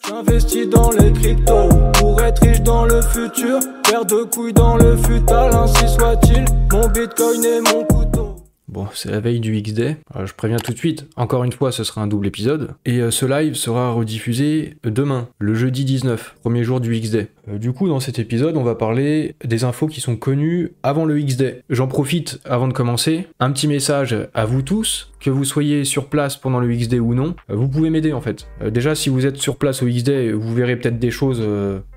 J'investis dans les cryptos pour être riche dans le futur. Paire de couilles dans le futal, ainsi soit-il. Mon bitcoin et mon couteau. Bon, c'est la veille du X-Day. Je préviens tout de suite, encore une fois, ce sera un double épisode. Et ce live sera rediffusé demain, le jeudi 19, premier jour du X-Day. Du coup, dans cet épisode, on va parler des infos qui sont connues avant le X-Day. J'en profite, avant de commencer, un petit message à vous tous, que vous soyez sur place pendant le X-Day ou non, vous pouvez m'aider en fait. Déjà, si vous êtes sur place au X-Day, vous verrez peut-être des choses,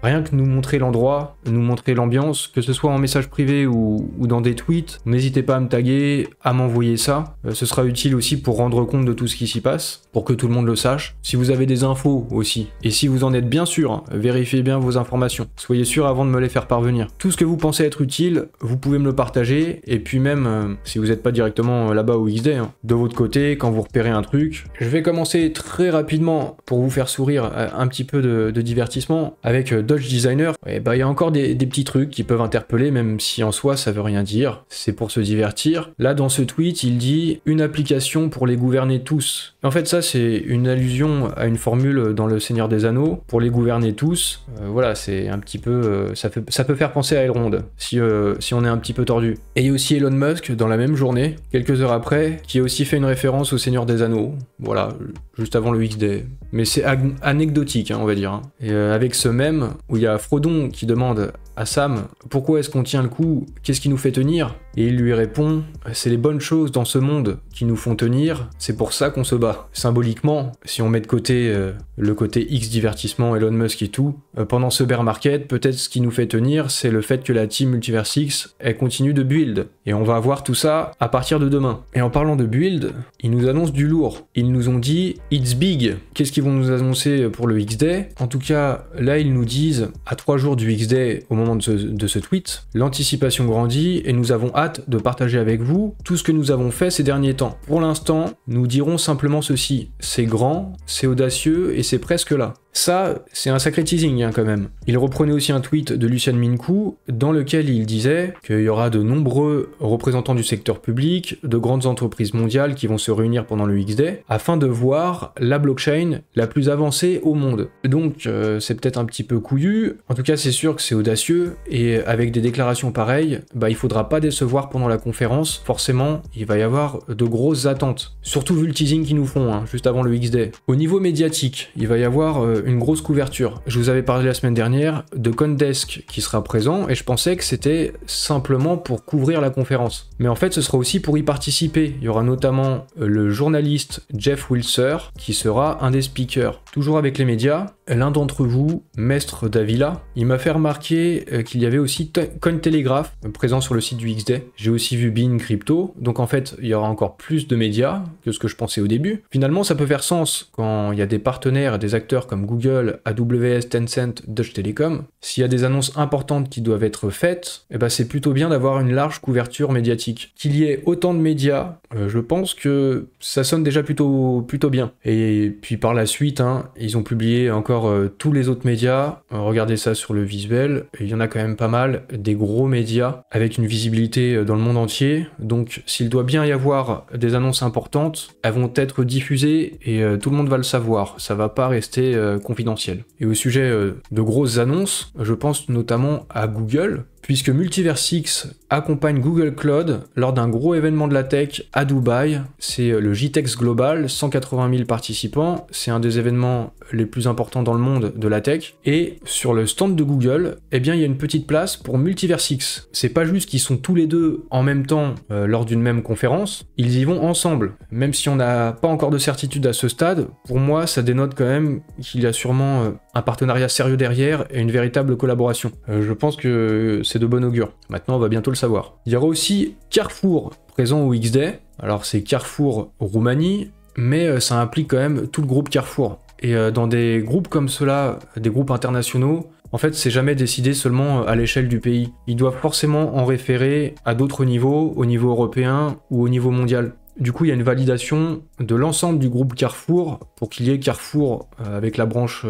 rien que nous montrer l'endroit, nous montrer l'ambiance, que ce soit en message privé ou dans des tweets, n'hésitez pas à me taguer, à m'envoyer ça. Ce sera utile aussi pour rendre compte de tout ce qui s'y passe, pour que tout le monde le sache. Si vous avez des infos aussi, et si vous en êtes bien sûr, vérifiez bien vos informations. Soyez sûr avant de me les faire parvenir. Tout ce que vous pensez être utile, vous pouvez me le partager, et puis même, si vous n'êtes pas directement là-bas au X-Day, de votre côté, quand vous repérez un truc. Je vais commencer très rapidement pour vous faire sourire un petit peu de divertissement avec Dodge Designer. Et bah il y a encore des petits trucs qui peuvent interpeller, même si en soi ça veut rien dire. C'est pour se divertir. Là dans ce tweet, il dit une application pour les gouverner tous. En fait ça c'est une allusion à une formule dans Le Seigneur des Anneaux pour les gouverner tous. Voilà, c'est un petit peu ça peut faire penser à Elrond si on est un petit peu tordu. Et il y a aussi Elon Musk dans la même journée, quelques heures après, qui a aussi fait une référence au Seigneur des Anneaux, voilà, juste avant le X-Day. Mais c'est anecdotique, hein, on va dire. Hein. Et avec ce mème, où il y a Frodon qui demande à Sam « Pourquoi est-ce qu'on tient le coup? Qu'est-ce qui nous fait tenir ?» Et il lui répond « C'est les bonnes choses dans ce monde qui nous font tenir, c'est pour ça qu'on se bat. » Symboliquement, si on met de côté le côté X divertissement, Elon Musk et tout, pendant ce bear market, peut-être ce qui nous fait tenir, c'est le fait que la team Multiverse X, elle continue de build. Et on va avoir tout ça à partir de demain. Et en parlant de build, ils nous annoncent du lourd. Ils nous ont dit « It's big ». Qu'est-ce qu'ils vont nous annoncer pour le X-Day? En tout cas, là, ils nous disent, à 3 jours du X-Day, au moment de ce tweet, l'anticipation grandit et nous avons hâte de partager avec vous tout ce que nous avons fait ces derniers temps. Pour l'instant, nous dirons simplement ceci, c'est grand, c'est audacieux et c'est presque là. Ça, c'est un sacré teasing hein, quand même. Il reprenait aussi un tweet de Lucien Minkou dans lequel il disait qu'il y aura de nombreux représentants du secteur public, de grandes entreprises mondiales qui vont se réunir pendant le X-Day afin de voir la blockchain la plus avancée au monde. Donc c'est peut-être un petit peu couillu, en tout cas c'est sûr que c'est audacieux et avec des déclarations pareilles, bah il faudra pas décevoir pendant la conférence, forcément il va y avoir de grosses attentes. Surtout vu le teasing qu'ils nous font hein, juste avant le X-Day. Au niveau médiatique, il va y avoir une grosse couverture. Je vous avais parlé la semaine dernière de CoinDesk qui sera présent et je pensais que c'était simplement pour couvrir la conférence. Mais en fait, ce sera aussi pour y participer. Il y aura notamment le journaliste Jeff Wilser qui sera un des speakers. Toujours avec les médias, l'un d'entre vous, Mestre Davila, il m'a fait remarquer qu'il y avait aussi Cointelegraph présent sur le site du X-Day. J'ai aussi vu Bean Crypto, donc en fait, il y aura encore plus de médias que ce que je pensais au début. Finalement, ça peut faire sens quand il y a des partenaires et des acteurs comme Google, AWS, Tencent, Deutsche Telekom. S'il y a des annonces importantes qui doivent être faites, eh ben c'est plutôt bien d'avoir une large couverture médiatique. Qu'il y ait autant de médias, je pense que ça sonne déjà plutôt bien. Et puis par la suite, hein, ils ont publié encore tous les autres médias. Regardez ça sur le visuel, il y en a quand même pas mal, des gros médias avec une visibilité dans le monde entier. Donc s'il doit bien y avoir des annonces importantes, elles vont être diffusées et tout le monde va le savoir. Ça va pas rester confidentiel. Et au sujet de grosses annonces, je pense notamment à Google, puisque Multiverse X accompagne Google Cloud lors d'un gros événement de la tech à Dubaï. C'est le GTEx Global, 180 000 participants, c'est un des événements les plus importants dans le monde de la tech. Et sur le stand de Google, eh bien il y a une petite place pour Multiverse X. C'est pas juste qu'ils sont tous les deux en même temps lors d'une même conférence, ils y vont ensemble. Même si on n'a pas encore de certitude à ce stade, pour moi ça dénote quand même qu'il y a sûrement un partenariat sérieux derrière et une véritable collaboration. Je pense que c'est de bon augure. Maintenant, on va bientôt le savoir. Il y aura aussi Carrefour présent au X-Day. Alors, c'est Carrefour Roumanie, mais ça implique quand même tout le groupe Carrefour. Et dans des groupes comme cela, des groupes internationaux, en fait, c'est jamais décidé seulement à l'échelle du pays. Ils doivent forcément en référer à d'autres niveaux, au niveau européen ou au niveau mondial. Du coup, il y a une validation de l'ensemble du groupe Carrefour pour qu'il y ait Carrefour avec la branche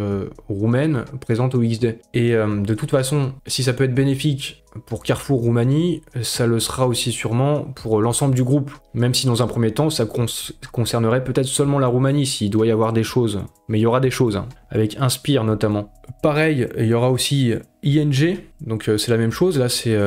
roumaine présente au X-Day. Et de toute façon, si ça peut être bénéfique pour Carrefour Roumanie, ça le sera aussi sûrement pour l'ensemble du groupe, même si dans un premier temps ça concernerait peut-être seulement la Roumanie s'il doit y avoir des choses, mais il y aura des choses, hein, avec Inspire notamment. Pareil, il y aura aussi ING, donc c'est la même chose, là c'est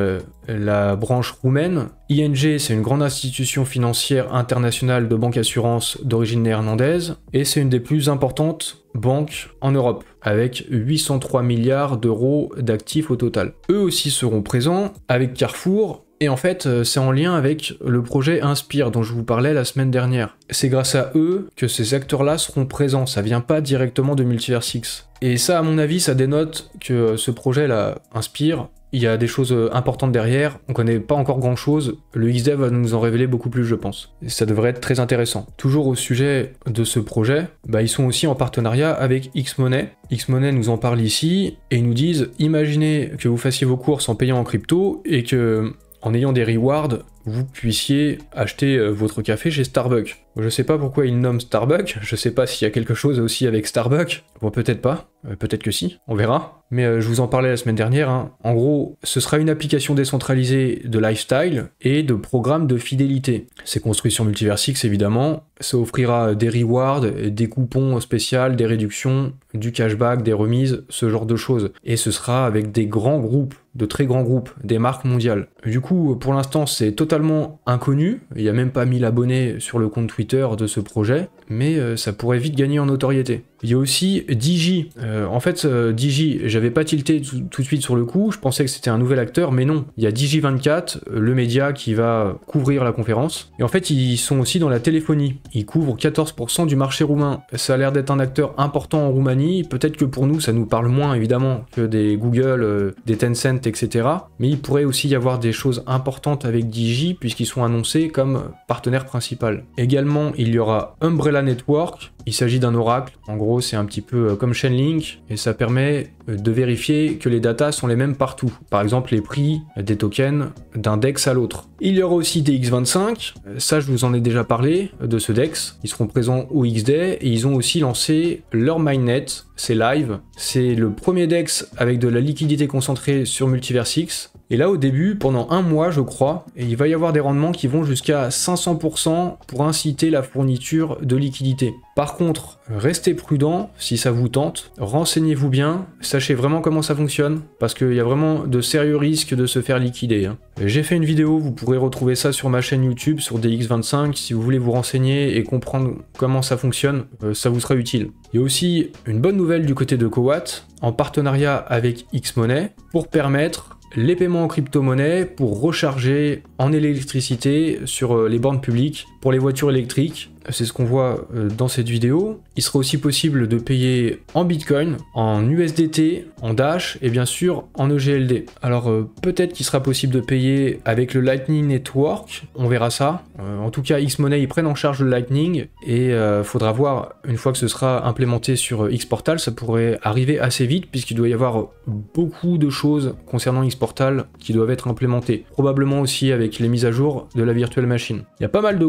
la branche roumaine. ING, c'est une grande institution financière internationale de banque assurance d'origine néerlandaise, et c'est une des plus importantes banques en Europe, avec 803 milliards d'euros d'actifs au total. Eux aussi seront présents avec Carrefour, et en fait, c'est en lien avec le projet Inspire dont je vous parlais la semaine dernière. C'est grâce à eux que ces acteurs-là seront présents, ça vient pas directement de Multiversix. Et ça, à mon avis, ça dénote que ce projet-là, Inspire, il y a des choses importantes derrière, on connaît pas encore grand chose, le XDev va nous en révéler beaucoup plus je pense. Et ça devrait être très intéressant. Toujours au sujet de ce projet, ils sont aussi en partenariat avec Xmoney. Xmoney nous en parle ici, et ils nous disent, imaginez que vous fassiez vos courses en payant en crypto, et que, en ayant des rewards, vous puissiez acheter votre café chez Starbucks. Je sais pas pourquoi ils nomment Starbucks, je sais pas s'il y a quelque chose aussi avec Starbucks, bon peut-être pas, peut-être que si, on verra. Mais je vous en parlais la semaine dernière, hein. En gros, ce sera une application décentralisée de lifestyle et de programme de fidélité. C'est construit sur Multiversix évidemment, ça offrira des rewards, des coupons spéciaux, des réductions, du cashback, des remises, ce genre de choses. Et ce sera avec des grands groupes, de très grands groupes, des marques mondiales. Du coup, pour l'instant, c'est totalement inconnu, il n'y a même pas 1000 abonnés sur le compte Twitter de ce projet, mais ça pourrait vite gagner en notoriété. Il y a aussi Digi. En fait, Digi, j'avais pas tilté tout de suite sur le coup, je pensais que c'était un nouvel acteur, mais non. Il y a Digi24, le média qui va couvrir la conférence. Et en fait, ils sont aussi dans la téléphonie. Ils couvrent 14% du marché roumain. Ça a l'air d'être un acteur important en Roumanie. Peut-être que pour nous, ça nous parle moins, évidemment, que des Google, des Tencent, etc. Mais il pourrait aussi y avoir des choses importantes avec Digi, puisqu'ils sont annoncés comme partenaire principal. Également, il y aura Umbrella Network. Il s'agit d'un oracle. En gros, c'est un petit peu comme Chainlink et ça permet de vérifier que les datas sont les mêmes partout. Par exemple, les prix des tokens d'un DEX à l'autre. Il y aura aussi des X25. Ça, je vous en ai déjà parlé de ce DEX. Ils seront présents au XDay et ils ont aussi lancé leur mainnet. C'est live. C'est le premier DEX avec de la liquidité concentrée sur Multiversix. Et là, au début, pendant un mois, je crois, il va y avoir des rendements qui vont jusqu'à 500% pour inciter la fourniture de liquidités. Par contre, restez prudent si ça vous tente, renseignez-vous bien, sachez vraiment comment ça fonctionne, parce qu'il y a vraiment de sérieux risques de se faire liquider, hein. J'ai fait une vidéo, vous pourrez retrouver ça sur ma chaîne YouTube, sur DX25, si vous voulez vous renseigner et comprendre comment ça fonctionne, ça vous sera utile. Il y a aussi une bonne nouvelle du côté de Coat, en partenariat avec Xmoney, pour permettre les paiements en crypto-monnaie pour recharger en électricité sur les bornes publiques pour les voitures électriques. C'est ce qu'on voit dans cette vidéo. Il sera aussi possible de payer en Bitcoin, en USDT, en Dash et bien sûr en EGLD. Alors peut-être qu'il sera possible de payer avec le Lightning Network, on verra ça. En tout cas, Xmoney, ils prennent en charge le Lightning et faudra voir une fois que ce sera implémenté sur Xportal, ça pourrait arriver assez vite puisqu'il doit y avoir beaucoup de choses concernant Xportal qui doivent être implémentées. Probablement aussi avec les mises à jour de la virtual machine. Il y a pas mal de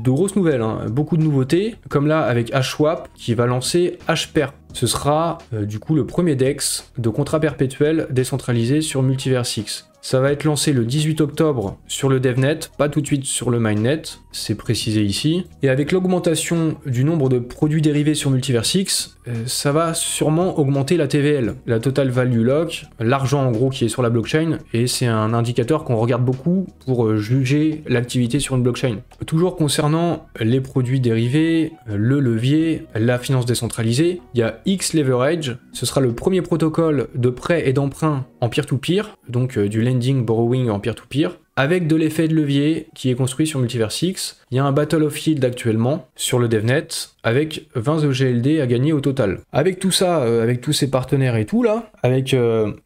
grosses nouvelles, hein. Beaucoup de nouveautés, comme là avec HSwap qui va lancer HPER. Ce sera du coup le premier DEX de contrat perpétuel décentralisé sur Multiversix. Ça va être lancé le 18 octobre sur le DevNet, pas tout de suite sur le Mainnet, c'est précisé ici. Et avec l'augmentation du nombre de produits dérivés sur Multiversix, ça va sûrement augmenter la TVL, la Total Value Lock, l'argent en gros qui est sur la blockchain, et c'est un indicateur qu'on regarde beaucoup pour juger l'activité sur une blockchain. Toujours concernant les produits dérivés, le levier, la finance décentralisée, il y a X-Leverage, ce sera le premier protocole de prêt et d'emprunt en peer-to-peer, donc du lending borrowing en peer-to-peer, avec de l'effet de levier qui est construit sur Multiversix. Il y a un Battle of Yield actuellement sur le DevNet avec 20 EGLD à gagner au total. Avec tout ça, avec tous ces partenaires et tout là, avec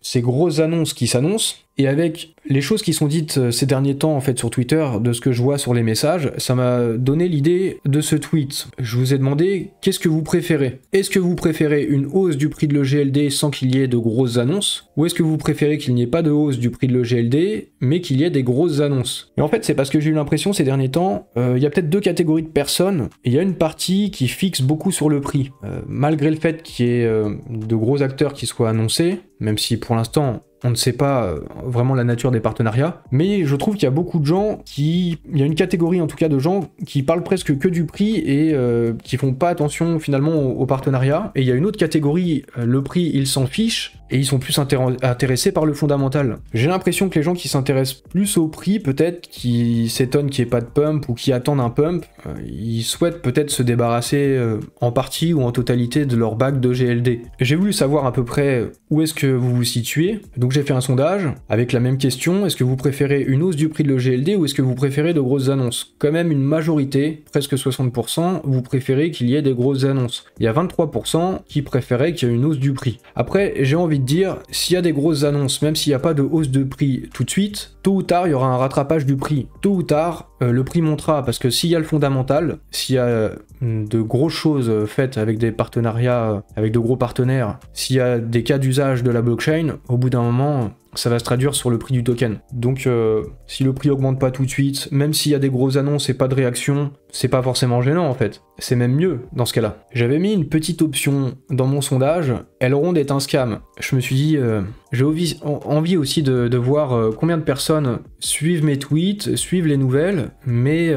ces grosses annonces qui s'annoncent, et avec les choses qui sont dites ces derniers temps en fait sur Twitter, de ce que je vois sur les messages, ça m'a donné l'idée de ce tweet. Je vous ai demandé qu'est-ce que vous préférez. Est-ce que vous préférez une hausse du prix de l'EGLD sans qu'il y ait de grosses annonces, ou est-ce que vous préférez qu'il n'y ait pas de hausse du prix de l'EGLD mais qu'il y ait des grosses annonces? Et en fait c'est parce que j'ai eu l'impression ces derniers temps, il y a peut-être deux catégories de personnes, et il y a une partie qui fixe beaucoup sur le prix. Malgré le fait qu'il y ait de gros acteurs qui soient annoncés, même si pour l'instant on ne sait pas vraiment la nature des partenariats, mais je trouve qu'il y a beaucoup de gens il y a une catégorie en tout cas de gens qui parlent presque que du prix et qui font pas attention finalement au partenariat, et il y a une autre catégorie, le prix ils s'en fichent, et ils sont plus intéressés par le fondamental. J'ai l'impression que les gens qui s'intéressent plus au prix, peut-être, qui s'étonnent qu'il n'y ait pas de pump ou qui attendent un pump, ils souhaitent peut-être se débarrasser en partie ou en totalité de leur bac de GLD. J'ai voulu savoir à peu près où est-ce que vous vous situez, donc j'ai fait un sondage avec la même question: est-ce que vous préférez une hausse du prix de l'EGLD ou est-ce que vous préférez de grosses annonces? Quand même une majorité, presque 60%, vous préférez qu'il y ait des grosses annonces. Il y a 23% qui préféraient qu'il y ait une hausse du prix. Après, j'ai envie de dire, s'il y a des grosses annonces, même s'il n'y a pas de hausse de prix tout de suite, tôt ou tard, il y aura un rattrapage du prix. Tôt ou tard, le prix montera, parce que s'il y a le fondamental, s'il y a de grosses choses faites avec des partenariats, avec de gros partenaires, s'il y a des cas d'usage de la blockchain, au bout d'un moment, ça va se traduire sur le prix du token. Donc si le prix augmente pas tout de suite, même s'il y a des grosses annonces et pas de réaction, c'est pas forcément gênant en fait. C'est même mieux dans ce cas-là. J'avais mis une petite option dans mon sondage, Elrond est un scam. Je me suis dit, j'ai envie aussi de voir combien de personnes suivent mes tweets, suivent les nouvelles, mais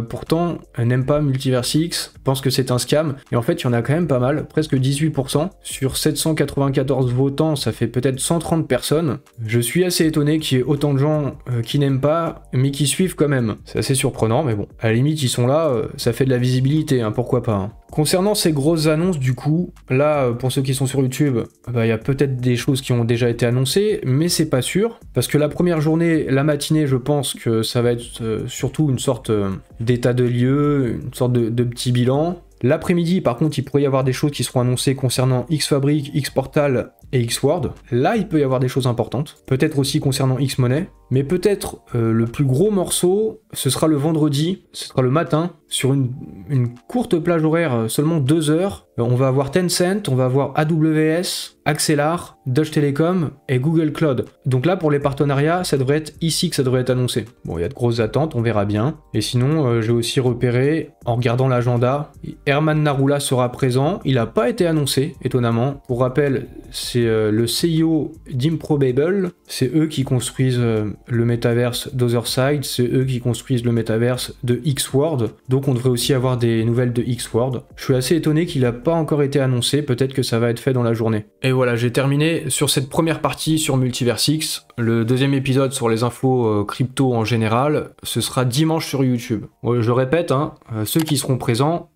pourtant n'aiment pas Multiversix, pensent que c'est un scam. Et en fait, il y en a quand même pas mal, presque 18%. Sur 794 votants, ça fait peut-être 130 personnes. Je suis assez étonné qu'il y ait autant de gens qui n'aiment pas, mais qui suivent quand même. C'est assez surprenant, mais bon, à la limite, ils sont là, ça fait de la visibilité, hein, pourquoi pas. Hein. Concernant ces grosses annonces, du coup, là, pour ceux qui sont sur YouTube, il y a peut-être des choses qui ont déjà été annoncées, mais c'est pas sûr, parce que la première journée, la matinée, je pense que ça va être surtout une sorte d'état de lieu, une sorte de petit bilan. L'après-midi, par contre, il pourrait y avoir des choses qui seront annoncées concernant Xfabric, Xportal et Xword. Là, il peut y avoir des choses importantes. Peut-être aussi concernant Xmoney. Mais peut-être le plus gros morceau, ce sera le vendredi, ce sera le matin, sur une courte plage horaire, seulement 2 heures. On va avoir Tencent, on va avoir AWS, Axelar, Deutsche Telekom et Google Cloud. Donc là, pour les partenariats, ça devrait être ici que ça devrait être annoncé. Bon, il y a de grosses attentes, on verra bien. Et sinon, j'ai aussi repéré, en regardant l'agenda, Herman Narula sera présent. Il n'a pas été annoncé, étonnamment. Pour rappel, c'est le CEO d'Improbable. C'est eux qui construisent le métaverse d'Otherside, c'est eux qui construisent le métaverse de Xword, donc on devrait aussi avoir des nouvelles de Xword. Je suis assez étonné qu'il n'a pas encore été annoncé, peut-être que ça va être fait dans la journée. Et voilà, j'ai terminé sur cette première partie sur Multiversix. Le deuxième épisode sur les infos crypto en général, ce sera dimanche sur YouTube. Ouais, je répète, hein, ceux qui seront présents,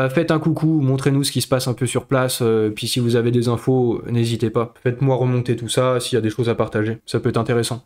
faites un coucou, montrez-nous ce qui se passe un peu sur place, puis si vous avez des infos, n'hésitez pas. Faites-moi remonter tout ça s'il y a des choses à partager, ça peut être intéressant.